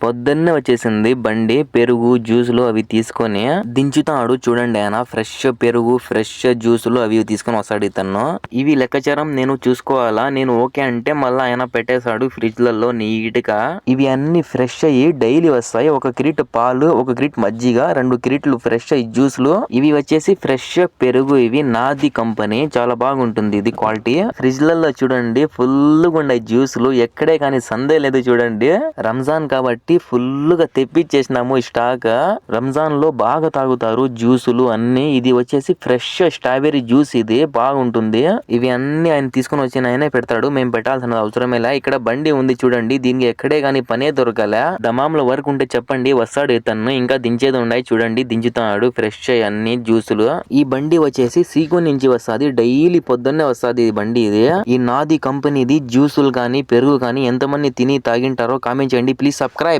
పొద్దున్నే వచ్చేసింది బండి. పెరుగు జ్యూసులు అవి తీసుకొని దించుతాడు. చూడండి ఆయన ఫ్రెష్ పెరుగు ఫ్రెష్ జ్యూసులు అవి తీసుకొని వస్తాడు ఇతను. ఇవి లెక్కచారం నేను చూసుకోవాలా, నేను ఓకే అంటే మళ్ళీ ఆయన పెట్టేశాడు ఫ్రిడ్జ్ లలో నీట్ గా. ఇవి అన్ని ఫ్రెష్ అయ్యి డైలీ వస్తాయి. ఒక క్రీట్ పాలు, ఒక క్రీట్ మజ్జిగ, 2 క్రీట్లు ఫ్రెష్ జ్యూసులు. ఇవి వచ్చేసి ఫ్రెష్ పెరుగు. ఇవి నాది కంపెనీ, చాలా బాగుంటుంది ఇది క్వాలిటీ. ఫ్రిడ్జ్ లలో చూడండి ఫుల్ గా ఉన్నాయి జ్యూసులు. ఎక్కడే కానీ సందే లేదు చూడండి. రంజాన్ కాబట్టి ఫుల్ గా తెప్పించేసినాము స్టాక్. రంజాన్ లో బాగా తాగుతారు జ్యూసులు అన్ని. ఇది వచ్చేసి ఫ్రెష్ స్ట్రాబెర్రీ జ్యూస్, ఇది బాగుంటుంది. ఇవి అన్ని ఆయన తీసుకుని వచ్చి ఆయనే పెడతాడు, మేము పెట్టాల్సిన అవసరమే లే. ఇక్కడ బండి ఉంది చూడండి, దీనికి ఎక్కడే గానీ పనే దొరకలే. దమాంలో వర్క్ ఉంటే చెప్పండి వస్తాడు ఇతను. ఇంకా దించేది ఉన్నాయి చూడండి, దించుతాడు ఫ్రెష్ అన్ని జ్యూసులు. ఈ బండి వచ్చేసి సీకో నుంచి వస్తుంది, డైలీ పొద్దున్నే వస్తుంది ఈ బండి. ఇది ఈ నాది కంపెనీది జ్యూసులు కానీ పెరుగు కానీ ఎంతమంది తిని తాగింటారో కామెంట్ చేయండి. Please subscribe.